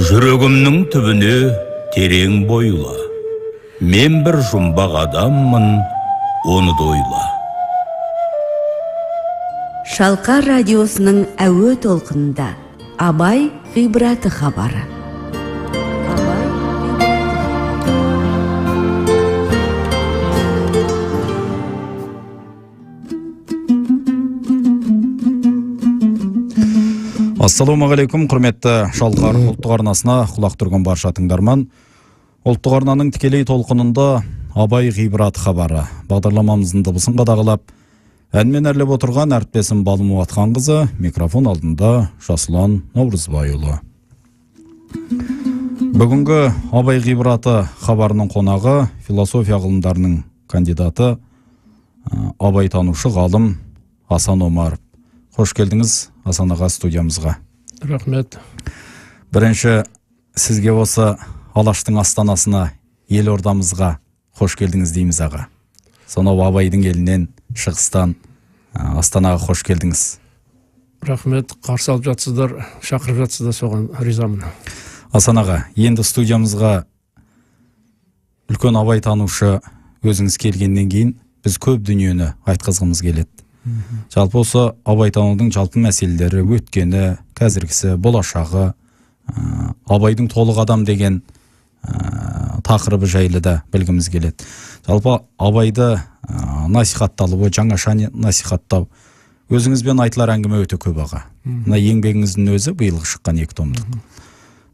Жүрегімнің түбіне терең бойла. Мен бір жұмбақ адаммын, оны дойла. Шалқар радиосының әуе толқынында Абай ғибраты хабары. Ассалаумағалейкум, құрметті Шалқар ұлттық арнасына құлақ түрген барша тыңдарман. Ұлттық арнаның тікелей толқынында Абай ғибраты хабары бағдарламамыздың дыбысын қадағалап, әнмен әрлеп отырған әріптесім Балым Уатқанқызы, микрофон алдында Жасұлан Наурызбайұлы. Бүгінгі Абай ғибраты хабарының қонағы философия ғылымдарының кандидаты, абайтанушы ғалым Асан Омаров. Қош келдіңіз Асан аға студиямызға. Рахмет. Бірінші сізге осы Алаштың астанасына, елордамызға қош келдіңіз дейміз аға. Сонау Абайдың елінен, шығыстан Астанаға қош келдіңіз. Рахмет, қарсы алып жатсыздар, шақырып жатсыздар, соған ризамын. Асан аға, енді студиямызға үлкен абайтанушы өзіңіз келгеннен кейін біз көп дүниені айтқызғымыз келеді. Жалпы осы абайтанудың жалпы мәселелері, өткені, қазіргісі, болашағы, Абайдың толық адам деген тақырыбы жайлы да білгіміз келеді. Жалпы Абайды насихатталуы, жаңаша насихаттау, өзіңізбен айтылар әңгіме өте көп аға. Мына еңбегіңіздің өзі биылғы шыққан 2 томдық.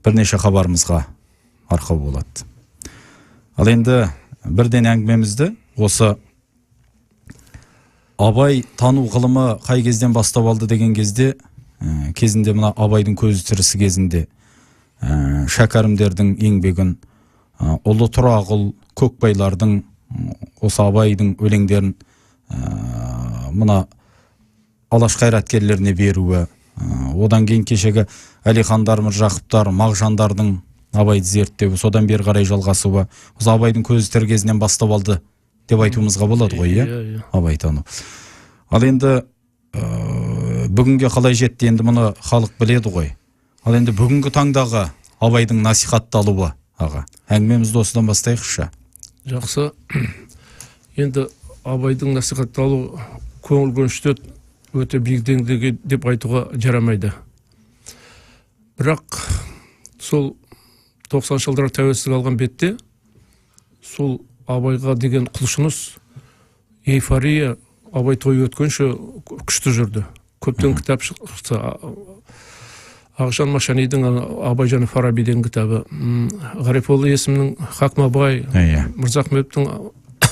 Бірнеше хабарымызға арқау болады. Ал енді бірден әңгімемізді осы Абай тану ғылымы қай кезден бастап алды деген кезде, кезінде мына Абайдың көзі тірісі кезінде шәкәрімдердің еңбегін, ұлы Тұрағұл, Көкбайлардың осы Абайдың өлеңдерін мына Алаш қайраткерлеріне беруі, одан кейін кешегі Әлихандар, Міржақыптар, Мағжандардың Абайды зерттеуі, содан бері қарай жалғасуы, осы Абайдың көзі тірі кезінен бастап алды деп айтуымызға болады ғой, абайтану. Ал енді бүгінге қалай жетті, енді мұны халық біледі ғой. Ал енді бүгінгі таңдағы Абайдың насихатталуы, аға, әңгімемізді осыдан бастайықшы. Жақсы. Енді Абайдың насихатталуы көңіл көншітеді, өте биік деңгейде деп айтуға жарамайды. Бірақ сол 90 жылдары тәуелсіздік алған бетте сол Абайға деген құлшыныс, эйфория Абай той өткенше күшті жүрді. Көптен кітап шықты. Ағжан Машанидың Абай және Фараби деген кітабы, Ғарифолла есімнің Хакім Абай, Мырзахметовтің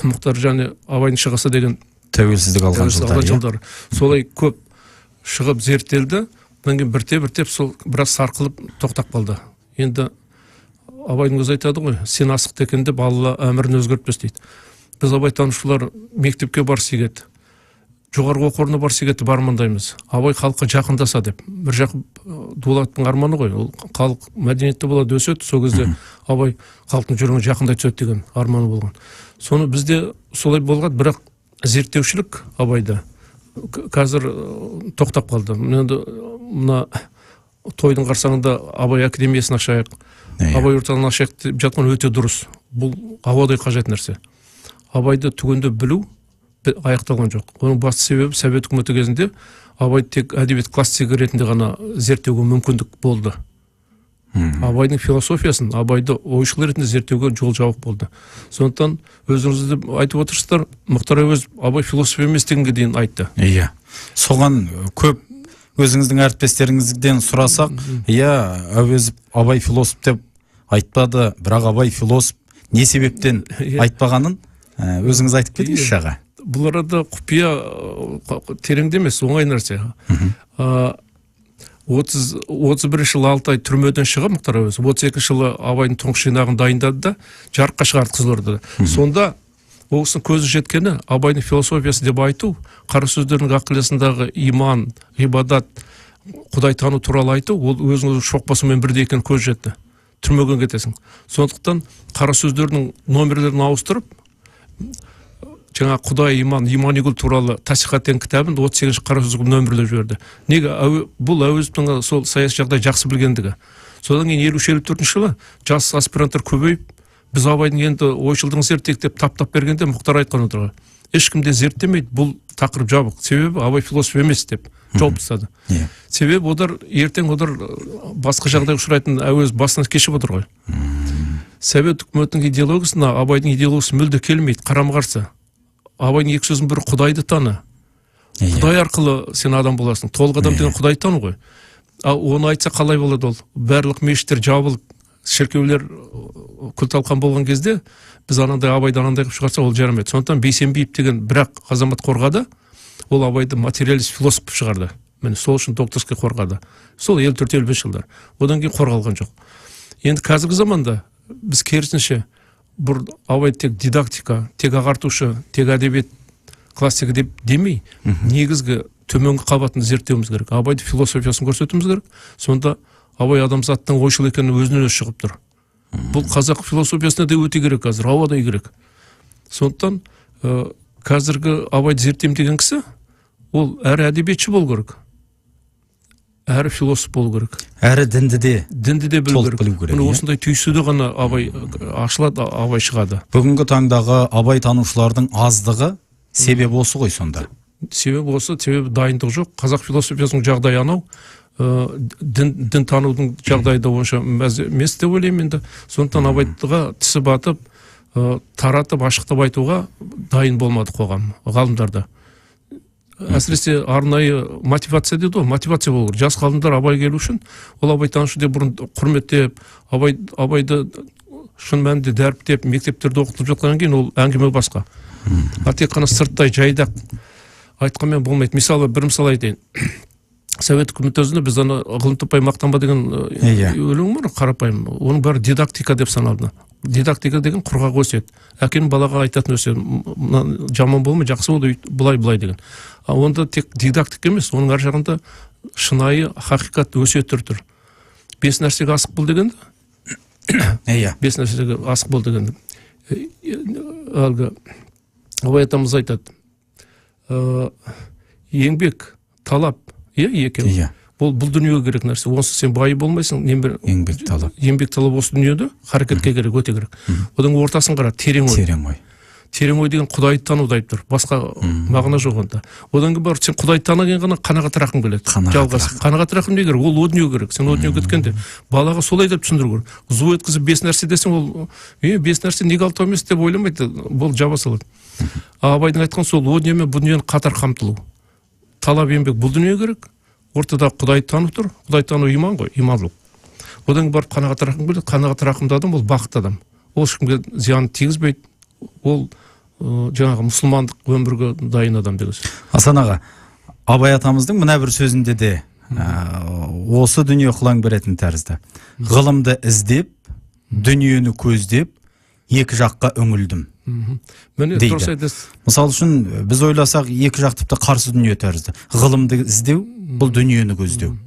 Мұхтар және Абайдың шығысы деген тәуелсіздік алған жылдар. Солай көп шығып зерттелді. Одан кейін бірте-бірте сол біраз сарқылып тоқтап қалды. Енді Абайдың өзі айтады ғой, сен асықты екен деп Алла өмірін өзгертпес дейді. Біз абайтанушылар мектепке барсы егеді, жоғарғы оқу орнына барсы егеді бармандаймыз. Абай халыққа жақындаса деп. Бір жақ Дулаттың арманы ғой, ол халық мәдениетті болады, өседі, сол кезде Абай халықтың жүрегіне жақындай түседі деген арманы болған. Соны бізде солай болған, бірақ зерттеушілік Абайда қазір тоқтап қалды. Мына тойдың қарсаңында Абай академиясын ашайық, Абай орталығын ашайық деп жатқан өте дұрыс. Бұл ауадай қажет нәрсе. Абайды түгенде білу аяқталған жоқ. Оның басты себебі Совет үкіметі кезінде Абайды тек әдебиет классигі ретінде ғана зерттеуге мүмкіндік болды. Абайдың философиясын, Абайды ойшыл ретінде зерттеуге жол жабық болды. Сондықтан өзіңізді айтып отырсыздар, Мұхтар Әуезов Абай философ емес дегенге дейін айтты. Иә. Соған көп өзіңіздің әріптестеріңізден сұрасақ, Әуезов Абай философ деп айтпады, бірақ Абай философ не себептен айтпағанын өзіңіз айтып кетіңізші аға. Бұл арада құпия тереңде емес, оңай нәрсе. 31 жылы 6 ай түрмеден шығып Мұхтар Әуезов, 32 жылы Абайдың тұңғыш жинағын дайындады да жарыққа шығарды Қызылордада. Сонда ол кісінің көзі жеткені Абайдың философиясы деп айту, қара сөздердің ақылесындағы иман, ғибадат, Құдай тану туралы айту, ол өзінің шоқпасымен бірде екен көз жетті. Түрмеге кетесің. Сондықтан қара сөздердің номерлерін ауыстырып, жаңа Құдай иманигүл туралы Тасихат деген кітабын 38 қара сөздік нөмірлеп жіберді. Неге? Бұл Әуезовтің сол саяси жағдай жақсы білгендігі. Содан кейін 53-54 жылы жас аспиранттар көбейіп, біз Абайдың енді ойшылдығын зерттеп таптап бергенде Мұхтар айтқан отырға. Ешкімде зерттемейді, бұл тақырып жабық. Себебі Абай философ емес деп жауап тастады. Себебі олар ертең басқа жағдай ұшырайтын әуез басынан кешіп отыр ғой. Совет үкіметінің идеологиясына Абайдың идеологиясы мүлде келмейді, қарама-қарсы. Абайдың екі сөзінің бірі Құдайды таны. Құдай арқылы сен адам боласың. Толық адам деген Құдайды тану ғой. Оны айтса қалай болады ол? Барлық мешіттер жабылып, шіркеулер күл-талқан болған кезде біз анандай Абайды анандай қылып шығарса ол жарамайды. Сондықтан Бейсенбиев деген бірақ азамат қорғады, ол Абайды материалист философ шығарды. Міне сол үшін докторский қорғады. Сол 54-55 жылдар. Одан кейін қорғалған жоқ. Енді қазіргі заманда біз керісінше бұл Абайды тек дидактика, тек ағартушы, тек әдебиет классика деп демей, негізгі төменгі қабатын зерттеуіміз керек. Абайды философиясын көрсетуіміз керек. Сонда Абай адамзаттың ойшыл екенін өзінен өзі шығып тұр. Бұл қазақ философиясына да өте керек қазір, ауадай керек. Сондықтан қазіргі Абайды зерттеймін деген кісі, ол әрі әдебиетші болу керек, әрі философ болу керек. Әрі дінді де білу керек. Мұны осындай түйсуді ғана Абай ашылады, Абай шығады. Бүгінгі таңдағы Абай танушылардың аздығы себебі осы ғой сонда. Себебі осы, себебі дайындық жоқ. Қазақ философиясының жағдайы анау, дін танудың жағдайы да онша емес деп ойлаймын енді. Сондықтан Абайға тісі батып, таратып, ашықтап айтуға дайын болмады қоғам, ғалымдарда. Әсіресе арнайы мотивация дейді ғой, мотивация болу керек. Жас ғалымдар Абай келу үшін, ол абайтанушы деп бұрын құрметтеп, Абайды шын мәнінде дәріптеп, мектептерде оқытылып жатқаннан кейін ол әңгіме басқа. Тек қана сырттай жайдақ айтқанмен болмайды. Мысалы, бір мысал айтайын. Совет үкіметі өзінде біз ана ғылым таппай мақтанба деген өлең бар, қарапайым. Оның бәрі дидактика деп саналды. Дидактика деген құрғақ өсиет. Әкенің балаға айтатын өсиет. Жаман болмай, жақсы болды, былай деген. Онда тек дидактика емес, оның ар жағында шынайы хақиқат өсиеттер тұр. 5 нәрсеге асық бол дегенде. 5 нәрсеге асық бол дегенде. Әлгі Абай атамыз айтады. Еңбек, талап, екеуі. Бұл дүниеге керек нәрсе. Онсыз сен байы болмайсың. Еңбек талап осы дүниеде харекетке керек, өте керек. Одан ортасын қара, терең ой. Терең ой деген Құдайды тануды айтып тұр. Басқа мағына жоқ онда. Одан кейін бар, сен Құдайды таныған ғана қанағат рақым келеді. Қанағат рақым не керек? Ол о дүние керек. Сен о дүние кеткенде балаға солай деп түсіндіру керек. Зу еткізіп 5 нәрсе десең, ол 5 нәрсе неге алтау емес деп ойламайды. Бұл жаба салады. Абайдың айтқан сол о дүние мен бұл дүниені қатар қамтылу. Талап, еңбек бұл дүние керек. Ортада Құдайды тану тұр. Құдайды тану иман ғой, имандылық. Одан барып қанағат рақым келеді. Қанағат рақымды адам ол бақытты адам. Ол ешкімге зиян тигізбейді. Ол жаңағы мұсылмандық өмірге дайын адам деген сөз. Асан аға, Абай атамыздың мына бір сөзінде де осы дүние қылаң беретін тәрізді. Ғылымды іздеп, дүниені көздеп, екі жаққа үңілдім дейді. Мысал үшін біз ойласақ екі жақ тіпті қарсы дүние тәрізді. Ғылымды іздеу, бұл дүниені көздеу.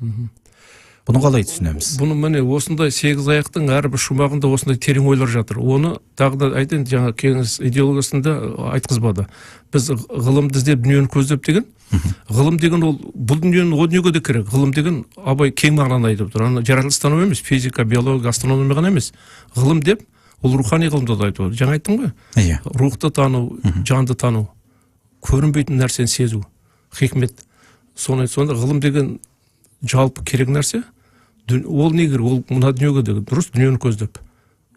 Бұны қалай түсінеміз? Бұны міне осындай 8 аяқтың әрбір шумағында осындай терең ойлар жатыр. Оны тағы да айтайын, жаңа кеңес идеологиясында айтқызбады. Біз ғылымды іздеп, дүниені көздеп деген, ғылым деген ол бұл дүниені о дүниеге де керек. Ғылым деген Абай кең мағынаны айтып тұр. Жаратылыстану емес, физика, биология, астрономия ғана емес. Ғылым деп ол рухани ғылымды да айтып отыр. Жаңа айттым ғой? Рухты тану, жанды тану, көрінбейтін нәрсені сезу, хикмет. Сонда ғылым деген жалпы керек нәрсе. Ол не керек? Ол мына дүниеге деген дұрыс дүниені көздеп.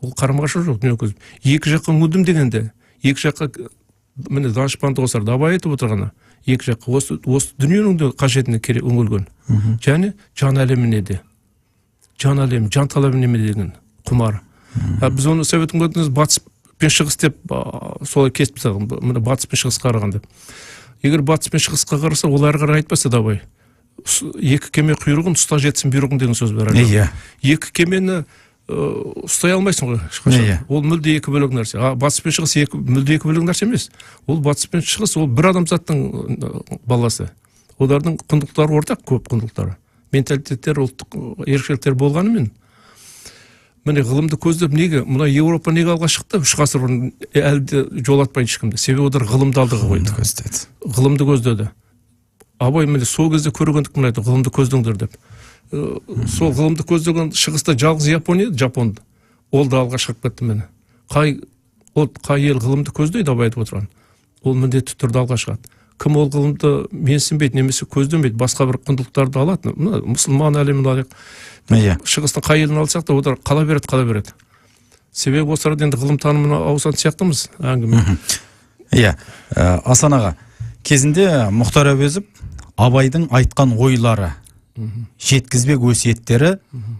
Ол қарама-қарсы жоқ, дүниені көздеп. Екі жаққа үңілдім дегенде, екі жаққа міне данышпанды қосарда Абай айтып отырғаны, екі жаққа осы дүниенің де қажетіне керек үңілген. Және жан әлеміне де. Жан әлемі, жан талабы неме деген құмар. Біз оны Совет үкіметінде батыс пен шығыс деп солай кесіп тастаған. Міне батыс пен шығысқа қараған деп. Егер батыс пен шығысқа қараса, ол әрі қарай айтпаса да Абай. Екі кеме құйрығын ұста жетсін бұйрығын деген сөз бар. Екі кемені ұстай алмайсың ғой. Ол мүлде екі бөлек нәрсе. Батыс пен шығыс мүлде екі бөлек нәрсе емес. Ол батыс пен шығыс ол бір адамзаттың баласы. Олардың құндылықтары ортақ, көп құндылықтары. Менталитеттер, ұлттық ерекшеліктер болғанымен. Міне ғылымды көздеп неге? Мына Еуропа неге алға шықты? 3 ғасыр бұрын әлде жол атпайды ешкімді. Себебі олар ғылымды алдыға қойды. Ғылымды көздеді. Абай міне сол кезде көргендік міне айтты, ғылымды көздіңдер деп. сол ғылымды көздеген шығыста жалғыз Япония, Жапонды. Ол да алға шығып кетті мені. Қай ел ғылымды көздейді, абай айтып отырған. Ол міндетті түрде алға шығады. Кім ол ғылымды менсінбейді, немесе көздемейді, басқа бір құндылықтарды алады. Мұсылман әлемін алайық. Шығыстың қай елін алсақ та, олар қала береді. Себебі осы арада енді ғылым танымына ауысатын сияқтымыз әңгіме. Иә, Асан аға, кезінде Мұхтар Әуезов Абайдың айтқан ойлары, жеткізбек өсиеттері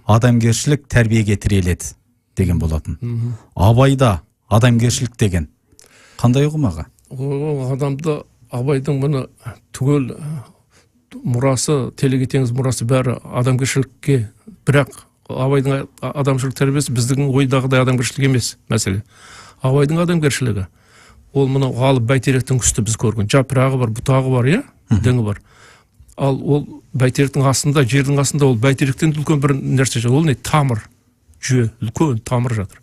адамгершілік тәрбиеге тіреледі деген болатын. Абайда адамгершілік деген қандай ұғым аға? Адамды Абайдың мұны түгел мұрасы, телегетеңіз мұрасы бәрі адамгершілікке, бірақ Абайдың адамшылық тәрбиесі біздің ойдағыдай адамгершілік емес мәселе. Абайдың адамгершілігі ол мына ғалып бәйтеректің үсті біз көрген. Жапырағы бар, бұтағы бар, діңі бар. Ал ол бәйтеректің астында, жердің астында ол бәйтеректен үлкен бір нәрсе жатыр. Ол не? Тамыр жүйе, үлкен тамыр жатыр.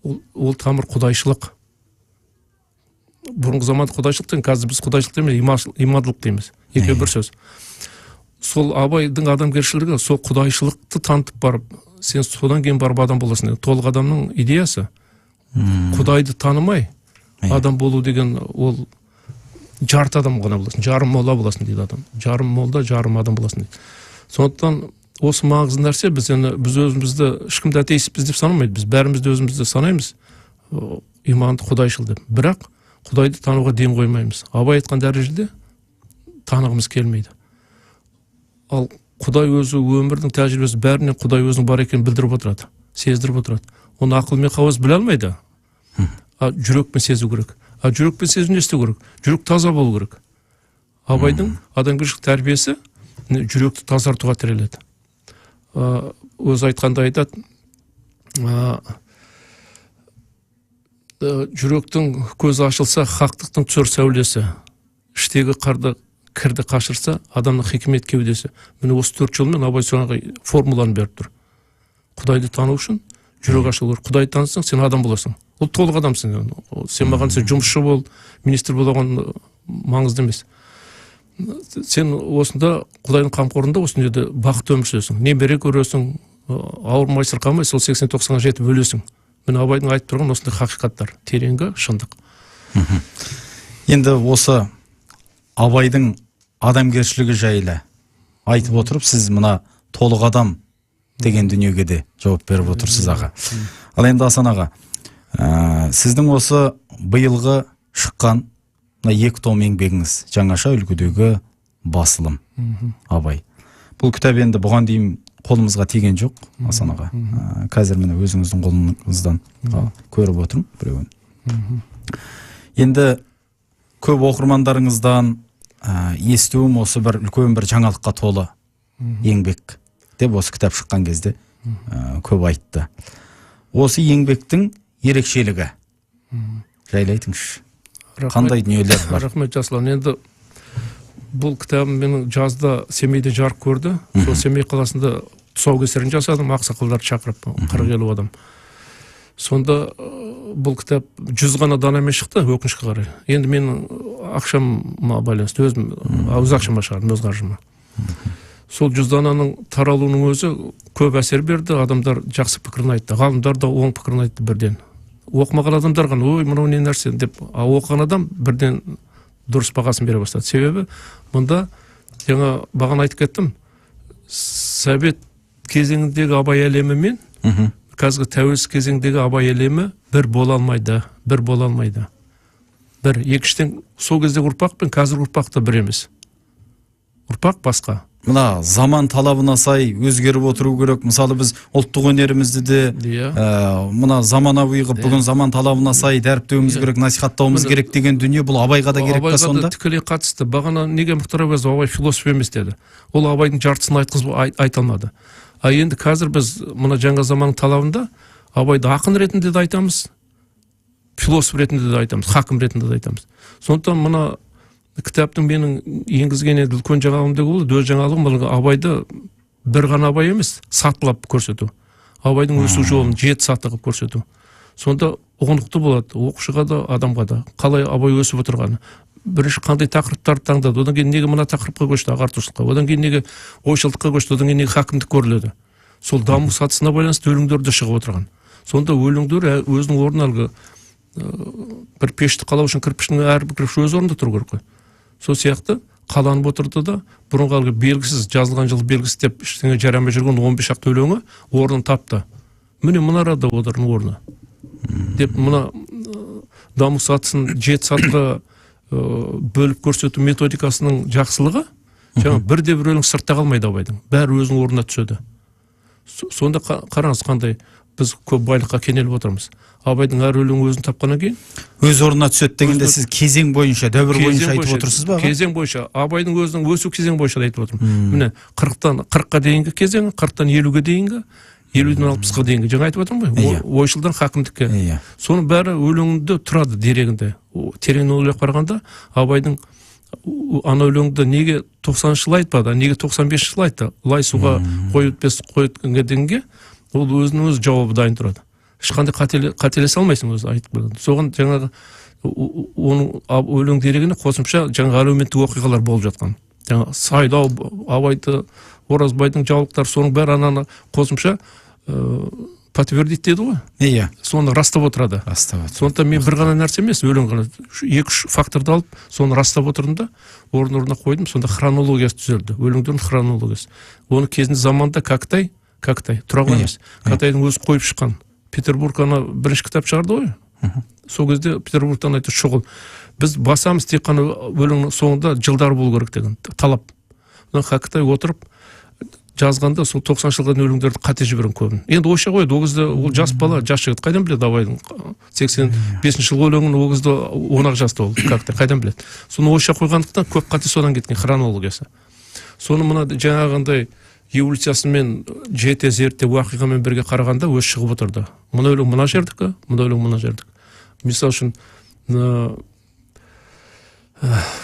Ол тамыр құдайшылық. Бұрынғы заманда құдайшылық дейміз, қазір біз құдайшылық дейміз, имандылық дейміз. Екеуі бір сөз. Сол Абайдың адамгершілігі, сол құдайшылықты танытып барып, сен содан кейін барып адам боласың. Толық адамның идеясы. Құдайды танымай адам болу деген ол жарты адам ғана боласың, жарым молла боласың дейді адам. Жарым молда, жарым адам боласың дейді. Сондықтан осы маңызды нәрсе, біз өзімізді ешкімді атеистпіз деп санамайды. Біз бәрімізді өзімізді санаймыз иманды құдайшыл деп. Бірақ Құдайды тануға дем қоймаймыз. Абай айтқан дәрежеде танығымыз келмейді. Ал Құдай өзі өмірдің тәжірибесі бәрінен Құдай өзінің бар екенін білдіріп отырады, сездіріп отырады. Оны ақылмен қауыз біле алмайды. Жүрекпен сезу керек. Жүрекпен сезу не істеу керек? Жүрек таза болу керек. Абайдың адамгершілік тәрбиесі жүректі тазартуға тіреледі. Өзі айтқанда айтады, жүректің көзі ашылса, хақтықтың түсер сәулесі, іштегі кірді қашырса, адамның хикмет кеудесі. Міне осы 4 жолмен Абай соңғы формуланы беріп тұр. Құдайды тану үшін жүрек ашылу керек. Құдайды танысаң, сен адам боласың. Ол толық адамсың. Сен маған сен жұмысшы бол, министр болған маңызды емес. Сен осында Құдайдың қамқорында осында бақытты өмір сүресің. Немере көресің, ауырмай сырқамай, сол 80-90-ға жетіп өлесің. Міне Абайдың айтып тұрған осындай хақиқаттар, тереңгі шындық. Енді осы Абайдың адамгершілігі жайлы айтып отырып, сіз мына толық адам деген дүниеге де жауап беріп отырсыз аға. Ал енді Асан аға, сіздің осы биылғы шыққан 2 том еңбегіңіз, жаңаша үлгідегі басылым Абай. Бұл кітап енді бұған дейін қолымызға тиген жоқ, Асан аға. Қазір міне өзіңіздің қолыңыздан көріп отырмын біреуін. Енді көп оқырмандарыңыздан естуім осы бір үлкен бір жаңалыққа толы еңбек деп осы кітап шыққан кезде көп айтты. Осы еңбектің ерекшелігі жайлы айтыңызшы. Қандай дүниелер бар? Рахмет Жасұлан. Енді бұл кітабым менің жазда Семейде жарық көрді. Сол Семей қаласында тұсаукесерін жасадым, ақсақалдарды шақырып, 40-50 адам. Сонда бұл кітап 100 ғана данамен шықты, өкінішке қарай. Енді менің ақшама байланысты, өз ақшама шығардым, өз қаржыма. Сол 100 дананың таралуының өзі көп әсер берді, адамдар жақсы пікірін айтты, ғалымдар да оң пікірін айтты бірден. Оқымаған адамдар ғана, ой, мынау не нәрсе деп, оқыған адам бірден дұрыс бағасын бере бастады. Себебі мұнда жаңа бағана айтып кеттім, Совет кезеңіндегі Абай әлемі мен қазіргі тәуелсіз кезеңдегі Абай әлемі бір бола алмайды. Бір екіштен сол кездегі ұрпақ пен қазіргі ұрпақ та бір емес. Ұрпақ басқа. Мына заман талабына сай өзгеріп отыру керек. Мысалы біз ұлттық өнерімізді де мына заманауи қылып бүгін заман талабына сай дәріптеуіміз керек, насихаттауымыз керек деген дүние бұл Абайға да керек па сонда? Абайға да тікелей қатысты. Бағана неге Мұхтар Әуезов Абай философ емес деді. Ол Абайдың жартысын айта алмады. Енді қазір біз мына жаңа заманның талабында Абайды ақын ретінде де айтамыз, философ ретінде де айтамыз, хакім ретінде де айтамыз. Сондықтан мына кітаптың менің енгізген үлкен жаңалығым деп болды. Өз жаңалығым Абайды бір ғана Абай емес, сатылап көрсету. Абайдың өсу жолын 7 саты қылып көрсету. Сонда ұғынықты болады, оқушыға да, адамға да. Қалай Абай өсіп отырғаны. бірінші қандай тақырыптарды таңдады, одан кейін неге мына тақырыпқа көшті, ағартушылыққа, одан кейін неге ойшылдыққа көшті, одан кейін неге хакімдік көріледі. Сол даму сатысына байланысты өлеңдерді шығып отырған. Сонда өлеңдер өзінің орнын алғы бір пешті қалау үшін кірпіштің әрбір кірпіші өз орнында тұру керек қой. Сол сияқты қаланып отырды да бұрынғы алғы белгісіз, жазылған жылы белгісіз деп ештеңе жарамай жүрген 15 шақты өлеңі орнын тапты. Міне мына арада отырдың орны. Деп мына даму сатысын 7 сатыға бөліп көрсету методикасының жақсылығы, жаңа бірде-бір өлең сыртта қалмайды абайдың. Бәрі өзінің орнына түседі. Сонда қараңыз қандай біз көп байлыққа кенеліп отырмыз. Абайдың әр өлеңі өзін тапқаннан кейін өз орнына түседі дегенде сіз кезең бойынша, дәуір бойынша айтып отырсыз ба? Кезең бойынша, абайдың өзінің өсу кезең бойынша айтып отырмын. Міне 40-тан 40-қа дейінгі кезеңі, 40-тан 50-ге дейінгі, 50-ден 60-қа дейінгі жаңа айтып отырмын ғой. Ойшылдан хакімдікке. Соның бәрі өлеңінде тұрады дерегінде. Терең ойлап қарағанда абайдың ана өлеңді неге 90 жыл айтпады, неге 95 жыл айтты? Лай суға қой өтпес қой өткенге дейінге ол өзінің өз жауабы дайын тұрады. Ешқандай қателесе алмайсың өзі айтып береді. Соған жаңағы оның өлең дерегіне қосымша жаңағы әлеуметтік оқиғалар болып жатқан. Жаңағы сайлау, абайды, Оразбайдың жаулықтары, соның бәрі ананы қосымша подтвердить деді ғой. Иә. Соны растап отырады. Сондықтан мен бір ғана нәрсе емес, өлең ғана 2-3 факторды алып, соны растап отырдым да, орнына қойдым. Сонда хронологиясы түзелді. Өлеңдердің хронологиясы. Оны кезінде заманда Кәкітай тұра қоймыз. Кәкітайдың өзі қойып шыққан. Петербург ана бірінші кітап шығарды ғой. Сол кезде Петербургтан айтты шұғыл. Біз басамыз тек қана өлеңнің соңында жылдар болу керек деген талап. Кәкітай отырып жазғанда сол 90 жылғы өлеңдерді қате жіберген көбін. Енді ойша қойды, ол кезде ол жас бала, жас жігіт қайдан біледі абайдың 85 жылғы өлеңін ол кезде 10-ақ жаста ол Кәкітай қайдан біледі. Соны ойша қойғандықтан көп қате содан кеткен хронологиясы. Соны мына жаңағындай эволюциясымен жете зерттеп уақиғамен бірге қарағанда өз шығып отырды. Мына өлең мына жердікі, мына өлең мына жердікі. Мысалы үшін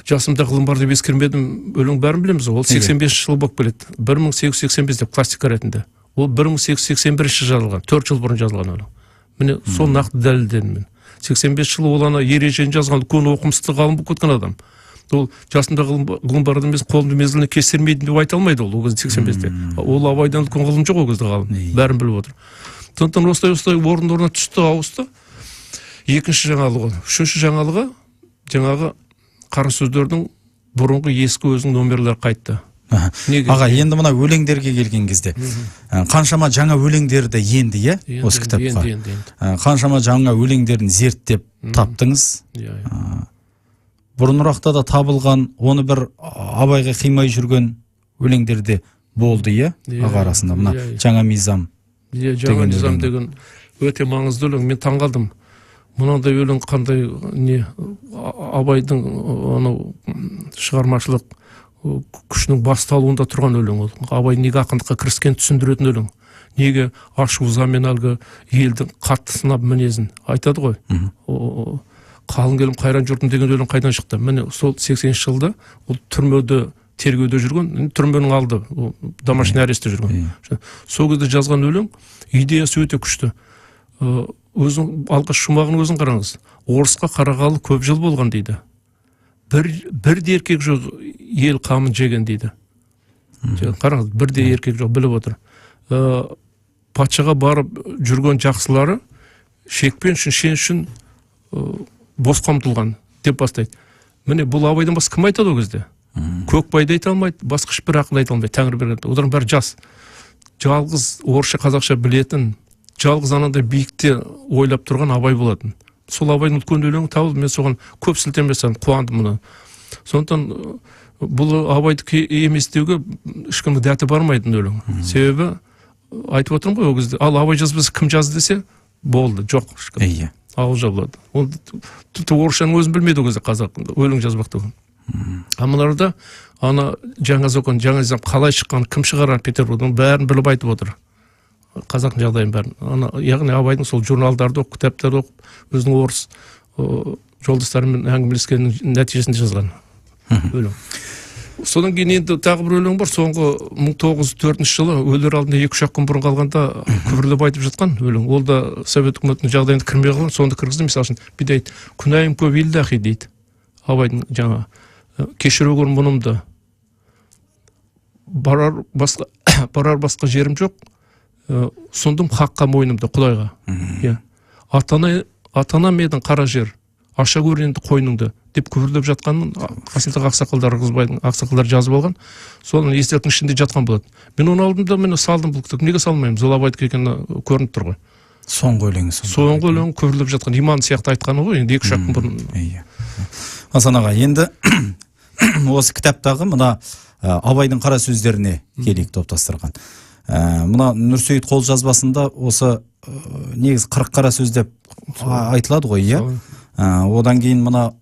жасымда ғылым бар деп ескермедім, өлең бәрін білеміз. Ол 85 жыл болып келеді. 1885 деп классика ретінде. Ол 1881 жазылған, 4 жыл бұрын жазылған өлең. Міне сол нақты дәлелдедім мен. 85 жыл ол ана ережені жазған үлкен оқымысты ғалым болып кеткен адам. Ол жасында ғылым бар адам емес, қолымды мезгіліне кестермейді деп айта алмайды ол кезде 85-те. Ол абайдан үлкен ғылым жоқ ол кезде ғалым. Бәрін біліп отыр. Сондықтан осылай орын-орнына түсті, ауысты. Екінші жаңалығы, үшінші жаңалығы жаңағы қара сөздердің бұрынғы ескі өзінің номерлері қайтты. Аға, енді мына өлеңдерге келген кезде қаншама жаңа өлеңдерді енді, осы кітапқа. Қаншама жаңа өлеңдерін зерттеп таптыңыз. Бұрынырақта да табылған, оны бір абайға қимай жүрген өлеңдерде болды, аға арасында мына жаңа мизам. Жаңа мизам деген өте маңызды өлең. Мен таңғалдым. Мынандай өлең қандай абайдың шығармашылық күшінің басталуында тұрған өлең ол. Абай неге ақындыққа кіріскен түсіндіретін өлең. Неге ашу ызамен әлгі елдің қатты сынап мінезін айтады ғой. Қалың келім қайран жұртым деген өлең қайдан шықты? Міне сол 80 жылда ол түрмеде тергеуде жүрген, түрменің алды, домашний арестте жүрген. Сол кезде жазған өлең идеясы өте күшті. Өзің алғаш шумағын өзің қараңыз. Орысқа қарағалы көп жыл болған дейді. Бірде еркек жоқ ел қамын жеген дейді. Қараңыз, бірде еркек жоқ, біліп отыр. Патшаға барып жүрген жақсылары шекпен үшін, шен үшін бос қамтылған деп бастайды. Міне бұл абайдан басқа кім айтады ол кезде? Көкбайды айта алмайды, басқа ешбір ақын айта алмайды, Тәңір берген. Олардың бәрі жас. Жалғыз орысша, қазақша білетін, жалғыз анандай биікте ойлап тұрған абай болатын. Сол абайдың үлкен өлеңі табылды, мен соған көп сілтеме жасадым, қуандым мұны. Сондықтан бұл абайды емес деуге ешкімнің дәті бармайтын өлең. Себебі айтып отырмын ғой ол кезде. Ал абай жазбаса кім жазды десе, болды, жоқ ешкім. Ауыз жабылады. Ол тіпті орысшаның өзін білмейді ол кезде қазақ өлең жазбақ деген. Амаларда ана жаңа закон, жаңа низам қалай шыққан, кім шығарған Петербургтың бәрін біліп айтып отыр. Қазақтың жағдайын бәрін. Яғни абайдың сол журналдарды оқып, кітаптарды оқып, өзінің орыс жолдастарымен әңгімелескеннің нәтижесінде жазған өлең. Содан кейін енді тағы бір өлең бар, соңғы 1904 жылы өлер алдында 2-3 күн бұрын қалғанда күбірлеп айтып жатқан өлең. Ол да Совет үкіметінің жағдайында кірмей қалған, сонда кіргізді. Мысалы үшін, дейді, күнәйім көп илдахи дейді. абайдың жаңа кешіре көр мұнымды, барар басқа жерім жоқ, сұндым хаққа мойнымды Құдайға. Ата-ана менің қара жер, аша көр енді қойныңды деп күбірлеп жатқанын қасындағы ақсақалдар, Ырғызбайдың ақсақалдар жазып алған. Соның естеліктің ішінде жатқан болады. Мен оны алдым да мені салдым бұл кітап. Неге салмаймын? Ол абайдікі екені көрініп тұр ғой. Соңғы өлеңі. Соңғы өлеңі күбірлеп жатқан иман сияқты айтқаны ғой. Енді 2-3 күн бұрын. Асан аға, енді осы кітаптағы мына абайдың қара сөздеріне келейік топтастырған. Мына Нұрсейіт қолжазбасында осы негіз 40 қара сөз деп айтылады ғой, иә? Одан кейін мына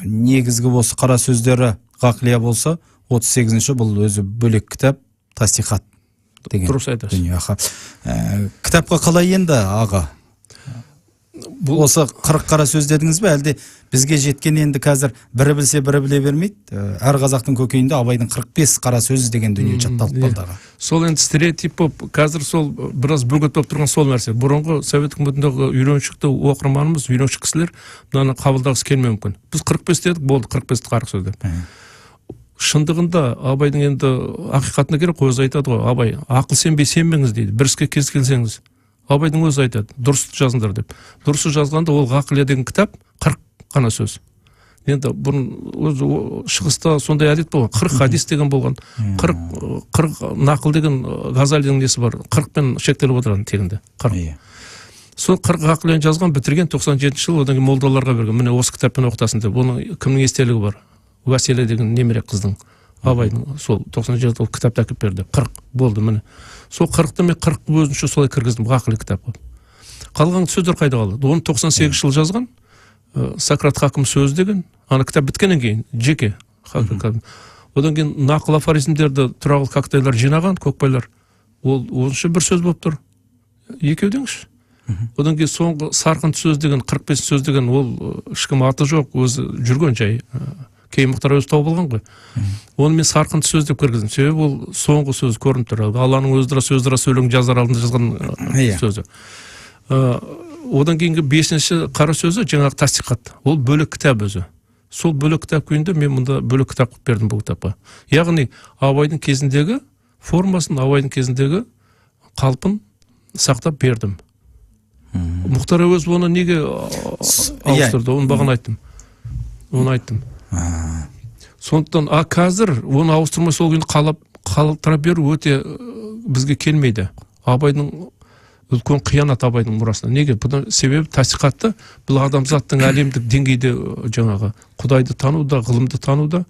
негізгі осы қара сөздері ғақлия болса, 38-ші бұл өзі бөлек кітап, Тасихат деген. Дұрыс айтасыз. Кітапқа қалай енді аға? Осы 40 қара сөз дедіңіз бе, әлде бізге жеткен енді қазір бірі білсе бірі біле бермейді. Әр қазақтың көкейінде абайдың 45 қара сөз деген дүние жатталып қалды аға. Сол енді стереотип болып, қазір сол біраз бөгет болып тұрған сол нәрсе. Бұрынғы Совет үкіметіндегі үйреншікті оқырманымыз, үйреншік кісілер мынаны қабылдағысы келмеуі мүмкін. Біз 45 дедік, болды 45 40 сөз деп. Шындығында абайдың енді ақиқатына керек, өзі айтады ғой, абай ақыл сенбей сенбеңіз дейді, бір іске кез келсеңіз. Абайдың өзі айтады, дұрыс жазыңдар деп. Дұрысы жазғанда ол ғақлия деген кітап 40 қана сөз. Енді бұрын шығыста сондай әдет болған, 40 хадис деген болған, 40 нақыл деген Ғазалидің несі бар, 40-пен шектеліп отырған тегінде. 40. Сол 40 ғақлияны жазған, бітірген 97 жыл, одан кейін молдаларға берген. Міне осы кітаппен оқытасың деп. Оның кімнің естелігі бар? Уәселе деген немере қыздың, абайдың сол 97 жыл кітапты әкеп берді. 40 болды міне. Сол 40-ты мен 40 өзінше солай кіргіздім ғақли кітапқа. Қалған сөздер қайда қалды? Оны 98 жыл жазған. Сократ хакім сөз деген, ана кітап біткеннен кейін жеке. Одан кейін нақыл афоризмдерді тұрағыл коктейлер жинаған, көкбайлар. Ол оныншы бір сөз болып тұр. Екеу деңізші. Одан кейін соңғы сарқын сөз деген, 45 сөз деген, ол ешкім аты жоқ, өзі жүрген жай. Кейін мұқтар өзі тауып алған ғой. Оны мен сарқын сөз деп кіргіздім. Себебі ол соңғы сөз көрініп тұр. Алланың сөздіра өлең жазар алдында жазған сөзі. Одан кейінгі 5-ші қара сөзі жаңағы Тасихат. Ол бөлек кітап өзі. Сол бөлек кітап күйінде мен мұнда бөлек кітап қып бердім бұл кітапқа. Яғни абайдың кезіндегі формасын, абайдың кезіндегі қалпын сақтап бердім. Мұқтар өзі оны неге ауыстырды? Оны баған айттым. Оны айттым. Сондықтан қазір оны ауыстырмай сол күйінде қалыптыра беру өте бізге келмейді. Абайдың үлкен қиянат абайдың мұрасына. Неге? Бұдан себебі Тасихатты бұл адамзаттың әлемдік деңгейде жаңағы Құдайды тануда, ғылымды тануда,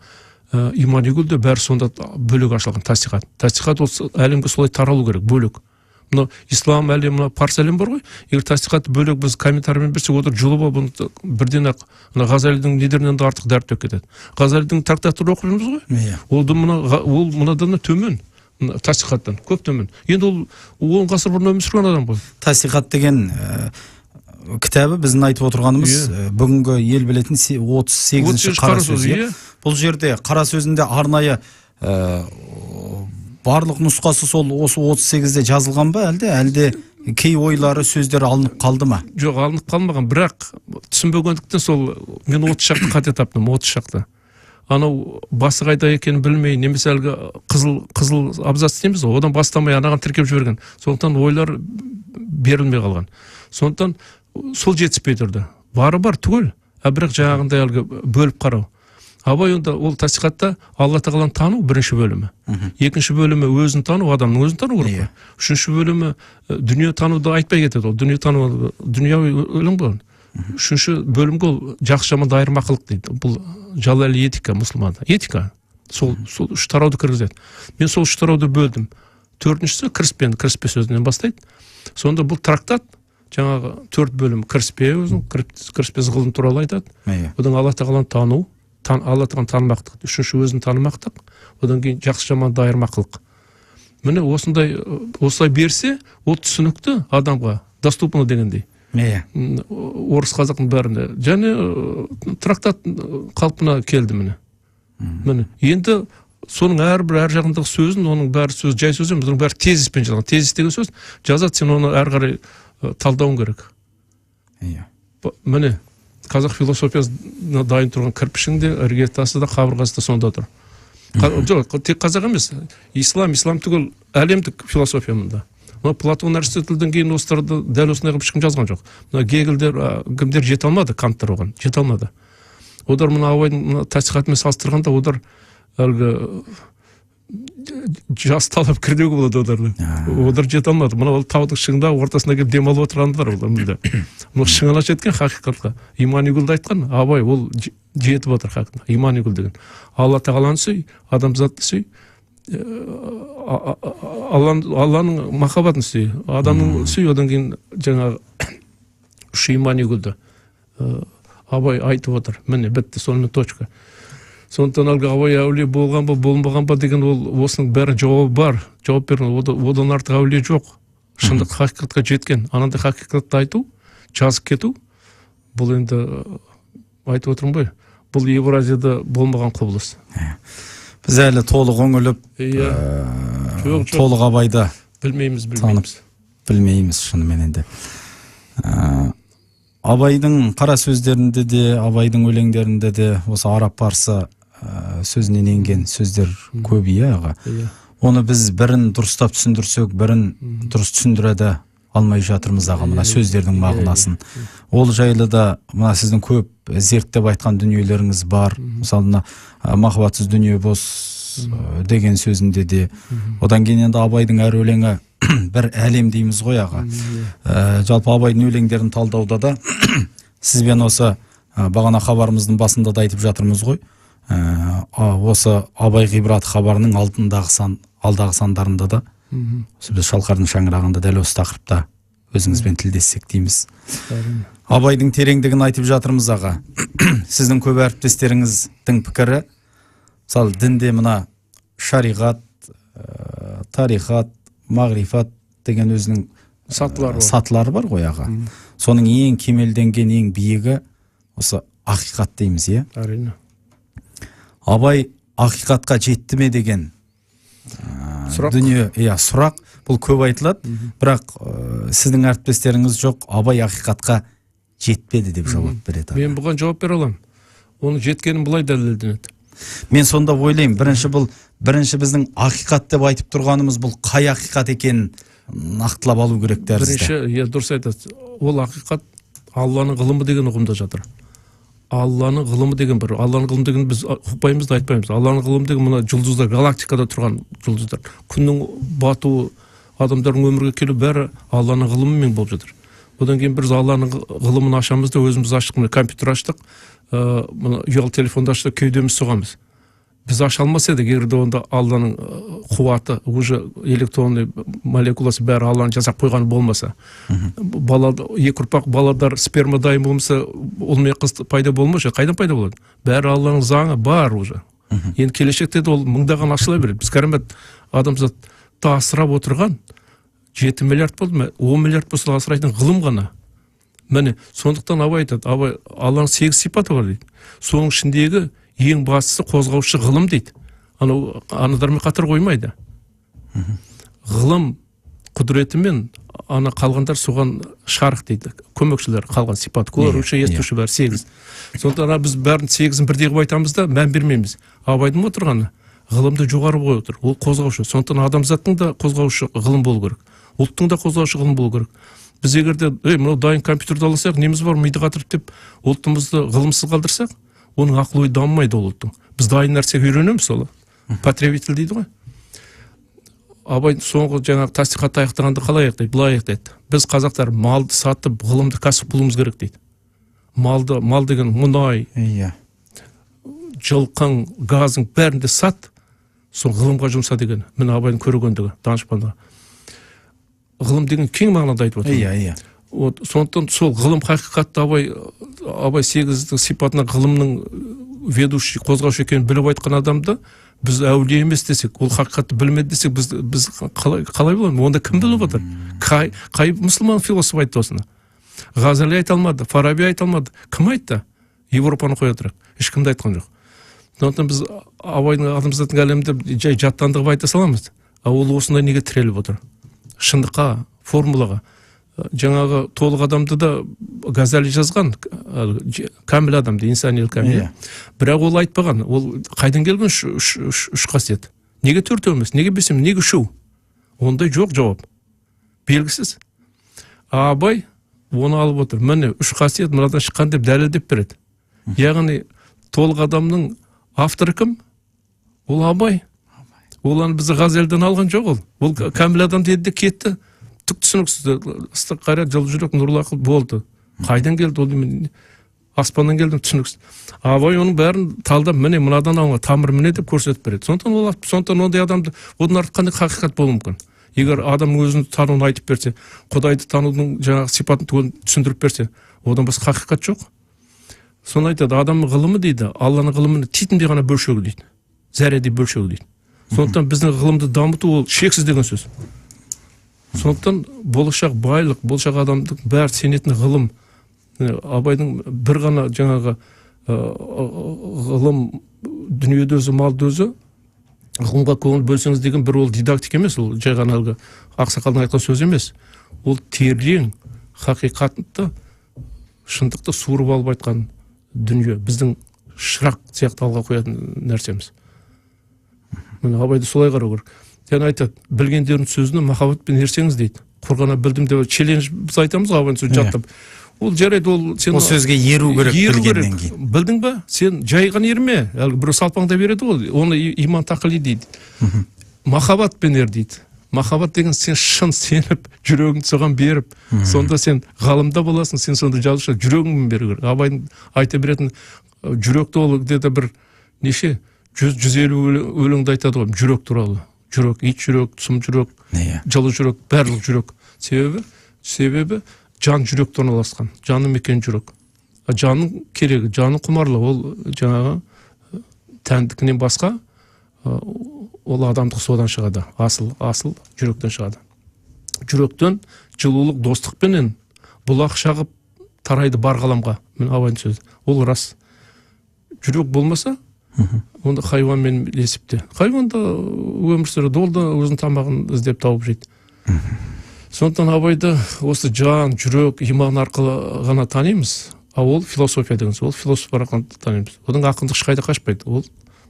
имани гүлде бәрі сонда бөлек ашылған Тасихат. Тасихат ол әлемге солай таралу керек, бөлек. Мына ислам әлемі, парсы әлем бар ғой. Егер Тасихатты бөлек біз комментармен берсек, отыр жұлып алып, бірден ақ Ғазалидің недерінен де артық дәріп төк кетеді. Ғазалидің трактаттарын оқып жүрміз ғой. Ол мынадан төмен. Тасихаттан көп төмен. Енді ол 10 ғасыр бұрын өмір сүрген адам ғой. Тасихат деген кітабы біздің айтып отырғанымыз бүгінгі ел білетін 38-ші қара сөз. Бұл жерде қара сөзінде арнайы барлық нұсқасы сол осы 38-де жазылған ба, әлде кей ойлары, сөздері алынып қалды ма? Жоқ, алынып қалмаған, бірақ түсінбегендіктен сол мен 30 шақты қате таптым, 30 шақты. Анау басы қайда екенін білмей, немесе әлгі қызыл абзац дейміз ғой, одан бастамай анаған тіркеп жіберген. Сондықтан ойлар берілмей қалған. Сондықтан сол жетіспей тұрды. Бары бар түгел, бірақ жаңағындай әлгі бөліп қарау. Абай онда ол Тасихатта Алла тағаланы тану бірінші бөлімі. Екінші бөлімі өзін тану, адамның өзін тану керек. Үшінші бөлімі дүние тануды айтпай кетеді. Ол дүние тану, дүнияви өлім болған. Үшінші бөлімге ол жақсы жаманды айырмақылық дейді. Бұл жалали этика мұсылманда. Этика. Сол үш тарауды кіргізеді. Мен сол үш тарауды бөлдім. Төртіншісі кіріспе сөзінен бастайды. Сонда бұл трактат жаңағы 4 бөлім кіріспе өзін, кіріспесі ғылым туралы айтады. Одан Алла тағаланы тану, Алла тағаланы танымақтық. Үшінші өзін танымақтық. Одан кейін жақсы жаманды айырмақылық. Міне осылай берсе, ол түсінікті адамға доступны дегендей. Орыс қазақтың бәрінде және трактат қалпына келді міне. Енді соның әр жағындағы сөзін, оның бәрі сөз жай сөз емес, оның бәрі тезиспен жазылған. Тезис деген сөз жазады, сен оны әрі қарай талдауың керек. Міне қазақ философиясына дайын тұрған кірпішің де, іргетасы да, қабырғасы да сонда тұр. Жоқ, тек қазақ емес, ислам түгіл әлемдік философия мұнда. Платон, Аристотельден кейін осыларды дәл осындай қылып ешкім жазған жоқ. Гегельдер, кімдер жете алмады, Канттар оған, жете алмады. Одар мұны Абайдың насихатымен салыстырғанда, одар әлгі жас талап кірдеуге болады одарды. Одар жете алмады. Мұна ол таудың шыңында ортасына келіп демалып отырғандар олар мүлде. Мұны шыңына жеткен хақиқатқа. Иманигүлді айтқан, Абай ол жетіп отыр хақиқатқа. Иманигүл деген. Алла тағаланы сүй, адамзатты сүй, Алланың махаббатын сүй, адамның сүй, одан кейін жаңағы үш иманигүлді Абай айтып отыр. Міне бітті, сонымен точка. Сондықтан әлгі Абай әулие болған ба, болмаған ба деген ол осының бәрі жауабы бар. Жауап берген, одан артық әулие жоқ. Шындық хақиқатқа жеткен. Анандай хақиқатты айту, жазып кету, бұл енді айтып отырмын ғой. Бұл Евразияда болмаған құбылыс. Біз әлі толық өңіліп, толық Абайды білмейміз шынымен енді. Абайдың қара сөздерінде де, Абайдың өлеңдерінде де осы араб парсы сөзінен енген сөздер көп, аға. Оны біз бірін дұрыстап түсіндірсек, бірін дұрыс түсіндіреді алмай жатырмыз аға, мына сөздердің мағынасын. Ол жайлы да мына сіздің көп зерттеп айтқан дүниелеріңіз бар. Мысалы, махаббатсыз дүние бос деген сөзінде де. Одан кейін енді Абайдың әр өлеңі бір әлем дейміз ғой аға. Жалпы Абайдың өлеңдерін талдауда да сізбен осы бағана хабарымыздың басында да айтып жатырмыз ғой. Осы Абай ғибраты хабарының алдағы сандарында да біз Шалқардың шаңырағында дәл осы тақырыпта өзіңізбен тілдессек дейміз. Абайдың тереңдігін айтып жатырмыз аға. Сіздің көп әріптестеріңіздің пікірі, мысалы дінде мына шариғат, тарихат, мағрифат деген өзінің сатылары бар ғой аға. Соның ең кемелденген, ең биігі осы ақиқат дейміз, Әрине. Абай ақиқатқа жетті ме деген дүние, сұрақ, бұл көп айтылады, бірақ сіздің әріптестеріңіз жоқ, Абай ақиқатқа жетпеді деп жауап береді. Мен бұған жауап бере аламын. Оның жеткенін бұлай дәлелденеді. Мен сонда ойлаймын, бірінші біздің ақиқат деп айтып тұрғанымыз бұл қай ақиқат екенін нақтылап алу керек тәрізді. Бірінші, дұрыс айтасыз. Ол ақиқат Алланың ғылымы деген ұғымда жатыр. Алланың ғылымы деген бір, Алланың ғылымы деген біз ұқпаймыз да айтпаймыз. Алланың ғылымы деген мына жұлдыздар, галактикада тұрған жұлдыздар. Күннің батуы, адамдардың өмірге келу бәрі Алланың ғылымымен болып жатыр. Одан кейін біз Алланың ғылымын ашамыз да өзіміз аштық, компьютер аштық, ұялы телефонды аштық, кеудеміз соғамыз. Біз аша алмас едік, егер де онда Алланың қуаты, уже электронный молекуласы бәрі Алланың жасап қойғаны болмаса. Екі ұрпақ баладар сперма дайын болмаса, ұл мен қыз пайда болмаса, қайдан пайда болады? Бәрі Алланың заңы бар уже. Енді келешекте де ол мыңдаған ашыла береді. Біз кәрімет адамзатты асырап отырған 7 миллиард болды ма, 10 миллиард болса асырайтын ғылым ғана. Міне, сондықтан Абай айтады, Алланың 8 сипаты бар дейді. Соның ішіндегі ең бастысы қозғаушы ғылым дейді. Анадармен қатар қоймайды. Ғылым құдіретімен қалғандар соған шарық дейді. Көмекшілер қалған сипат. Көруші, естуші бәрі 8. Сондықтан біз бәрін 8-ін бірдей қылып айтамыз да, мән бермейміз. Абайдың отырғаны ғылымды жоғары қойып отыр. Ол қозғаушы. Сондықтан адамзаттың да қозғаушы ғылым болу керек. Ұлттың да қозғаушы ғылым болу керек. Біз егерде, мынау дайын компьютерді алсақ, неміз бар, миды қатырып деп, ұлтымызды ғылымсыз қалдырсақ, оның ақыл ой дамымайды ол ұлттың. Біз дайын нәрсеге үйренеміз солы. Потребитель дейді ғой. Абай соңғы жаңағы тасиқат аяқтағанда қалай аяқтайды? Былай аяқтайды. Біз қазақтар малды сатып, ғылымды кәсіп қылуымыз керек дейді. Мал деген мұнай, жылқың, газың бәрінде сат, сол ғылымға жұмса деген. Міне Абайдың көргендігі, данышпандығы. Ғылым деген кең мағынада айтып отыр. Сондықтан сол ғылым хақиқатты Абай 8 сипатына ғылымның ведущий, қозғаушы екенін біліп айтқан адамды біз әулие емес десек, ол хақиқатты білмеді десек, біз қалай боламыз? Онда кім біліп отыр? Қай мұсылман философ айтты осыны? Ғазали айта алмады, Фараби айта алмады. Кім айтты? Европаны қоя тұрып. Ешкімді айтқан жоқ. Сондықтан біз Абайдың адамзаттың әлемінде жай жаттандығып айта саламыз. Ол осындай неге тіреліп отыр? Шындыққа, формулаға, жаңағы толық адамды да Газали жазған, камил адамды, инсанил камил. Бірақ ол айтпаған, ол қайдан келген үш қасиет. Неге төртеу емес, неге бесеу, неге үшеу? Ондай жоқ жауап. Белгісіз. Абай оны алып отыр. Міне үш қасиет мынадан шыққан деп дәлелдеп береді. Яғни толық адамның авторы кім? Ол Абай. Ол бізді Ғазалиден алған жоқ ол. Ол камил адам деді де кетті. Түк түсініксіз, ыстық қайрат, жылы жүрек, нұрлы ақыл болды. Қайдан келді ол? Аспаннан келдім, түсініксіз. Абай оның бәрін талдап, міне мынадан алған тамыр міне деп көрсетіп береді. Сондықтан ондай адамды одан артық қандай хақиқат болуы мүмкін. Егер адам өзін тануын айтып берсе, Құдайды танудың жаңағы сипатын түсіндіріп берсе, одан басқа хақиқат жоқ. Соны айтады, адамның ғылымы дейді, Алланың ғылымының титімдей ғана бөлшегі дейді. Зәредей бөлшегі дейді. Сондықтан біздің ғылымды дамыту ол шексіз деген сөз. Сондықтан болашақ байлық, болашақ адамдың бәрі сенетін ғылым. Абайдың бір ғана жаңағы ғылым дүниеде өзі, малды өзі, ғылымға көңіл бөлсеңіз деген бір ол дидактик емес, ол жай ғана әлгі ақсақалдың айтқан сөз емес. Ол терең хақиқатты, шындықты суырып алып айтқан дүние, біздің шырақ сияқты алға қоятын нәрсеміз. Абайды солай қарау керек. Яғни айтады, білгендердің сөзіне махаббатпен ерсеңіз дейді. Құрғана білдім деп челлендж біз айтамыз ғой, абайдың сөзін жаттап. Ол жарайды, ол сөзге еру керек білгеннен кейін. Білдің ба? Сен жайған ерме, әлгі бір салпаңда береді ғой, оны иман тақили дейді. Махаббатпен ер дейді. Махаббат деген сен шын сеніп, жүрегіңді соған беріп, сонда сен ғалымда боласың, сен сонда жазушы жүрегіңмен беру керек. Абайдың айта беретін жүректі ол где-то бір неше 150 өлеңді айтады ғой, жүрек туралы. Жүрек, ит жүрек, сұм жүрек, жылы жүрек, барлық жүрек. Себебі жан жүректе орналасқан. Жаны мекен жүрек. Жанның керегі, жанның құмарлы, ол жаңағы тәндікінен басқа ол адамдық содан шығады. Асыл жүректен шығады. Жүректен жылулық достықпенен бұлақ шағып тарайды бар ғаламға. Мен Абайдың сөзі. Ол рас. Жүрек болмаса, онда хайуанмен ілесіпте. Хайуанда өмір сүреді, ол да өзінің тамағын іздеп тауып жейді. Сондықтан Абайды осы жан, жүрек, иман арқылы ғана танимыз, а ол философия деген сөз. Ол философ арқылы танимыз. Одан ақындық ешқайда қашпайды. Ол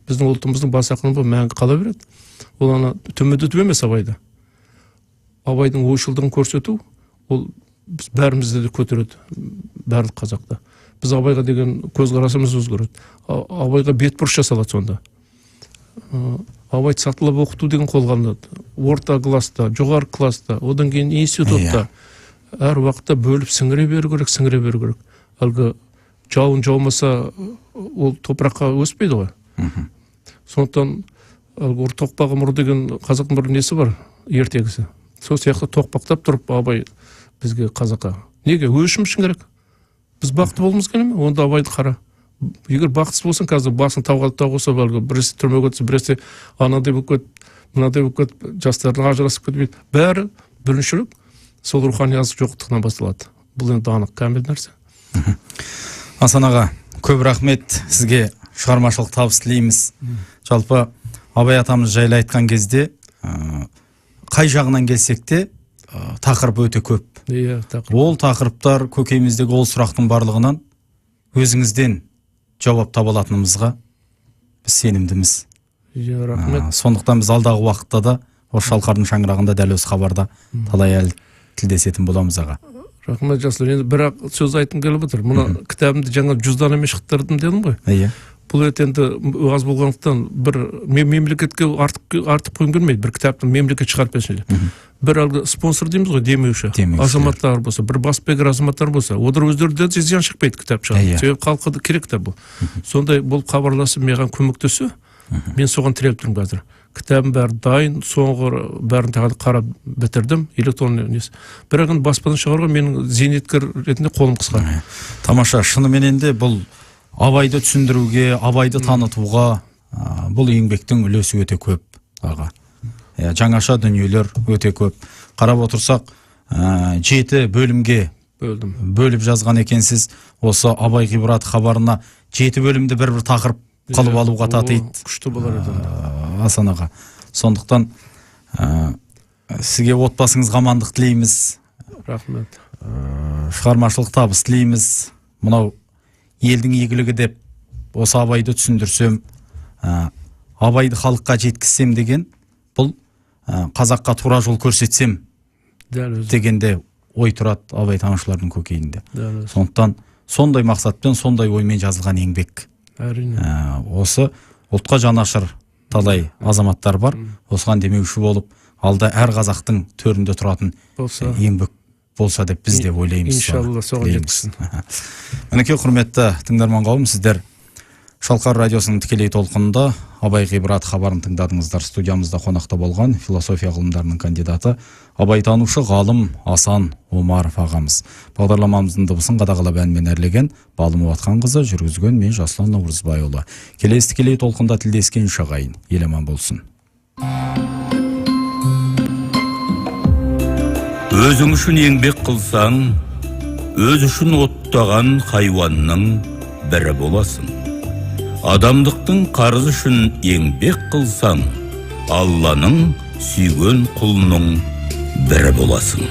біздің ұлтымыздың бас ақыны болып мәңгі қала береді. Ол ана төмендету емес Абайды. Абайдың ойшылдығын көрсету, ол біз бәрімізді де көтереді, барлық қазақта. Біз Абайға деген көзқарасымыз өзгереді. Абайға бетбұрыс жасалады сонда. Абайды сатылап оқыту деген қолданылады. Орта класста, жоғары класста, одан кейін институтта әр уақытта бөліп сіңіре беру керек. Әлгі жауын жаумаса, ол топыраққа өспейді ғой. Сондықтан тоқпағы мұр деген қазақтың бір несі бар, ертегісі. Сол сияқты тоқпақтап тұрып Абай бізге қазаққа. Неге? Өшім үшін керек. Біз бақытты болмыз керек ме? Онда Абайды қара. Егер бақытсыз болсаң, қазір басын тауға қойса, біресе түрмеге түсіп, біресе анадай болып кетіп, мынадай болып кетіп, жастардың ажырасып кетіп, бәрі біріншілік сол рухани азық жоқтықтан басталады. Бұл енді анық кәміл нәрсе. Асан аға, көп рахмет, сізге шығармашылық табыс тілейміз. Жалпы Абай атамыз жайлы айтқан кезде, қай жағынан келсек те, тақырып өте көп. Ол тақырыптар көкейіміздегі ол сұрақтың барлығынан өзіңізден жауап таба алатынымызға біз сенімдіміз. Рахмет. Сондықтан біз алдағы уақытта да осы шалқардың шаңырағында дәл осы хабарда талай әлі тілдесетін боламыз аға. Рахмет Жасыл. Енді бірақ сөз айтқым келіп отыр. Мына кітабымды жаңа 100 данамен шықтырдым дедім ғой. Иә. Бұл енді аз болғандықтан бір мемлекетке артық қойым келмейді. Бір кітаптың мемлекет шығарып берсін. Бір әлгі спонсор дейміз ғой, демеуші. Азаматтар болса, бір баспегер азаматтар болса, олар өздері де зиян шықпайды кітап шығарып. Себебі халыққа керек кітап бұл. Сондай бұл хабарласып маған көмектесу, мен соған тіреліп тұрмын қазір. Кітабым бәрі дайын, соңғы бәрін қарап бітірдім, электронный несі. Бірақ енді баспадан шығаруға менің зейнеткер ретінде қолым қысқа. Тамаша, шынымен де бұл Абайды түсіндіруге, Абайды танытуға бұл еңбектің үлесі өте көп аға. Жаңаша дүниелер өте көп. Қарап отырсақ, 7 бөлімге бөліп жазған екенсіз. Осы Абай ғибраты хабарына 7 бөлімді бір тақырып қалып алуға татиды. Күшті болар еді. Асан аға. Сондықтан сізге отбасыңызға амандық тілейміз. Рахмет. Шығармашылық табыс тілейміз. Мынау елдің игілігі деп осы абайды түсіндірсем, абайды халыққа жеткізсем деген, бұл қазаққа тура жол көрсетсем дегенде ой тұрады абайтанушылардың көкейінде. Сондықтан сондай мақсатпен, сондай оймен жазылған еңбек. Әрине. Осы ұлтқа жанашыр талай азаматтар бар. Осыған демеуші болып, алда әр қазақтың төрінде тұратын еңбек болса деп біз де ойлаймыз. Иншалла соған жеткізсін. Мінекей құрметті тыңдарман қауым, сіздер Шалқар радиосының тікелей толқынында Абай ғибрат хабарын тыңдадыңыздар. Студиямызда қонақта болған философия ғылымдарының кандидаты, абайтанушы ғалым Асан Омаров ағамыз. Бағдарламамыздың дыбысын қадағалап әнмен әрлеген Балым Уатқанқызы, жүргізген мен Жасұлан Наурызбайұлы. Келесі тікелей толқында тілдескен шағайын. Ел аман болсын. Өзің үшін еңбек қылсаң, өз үшін оттаған хайуанның бірі боласың. Адамдықтың қарызы үшін еңбек қылсаң, Алланың сүйген құлының бірі боласың.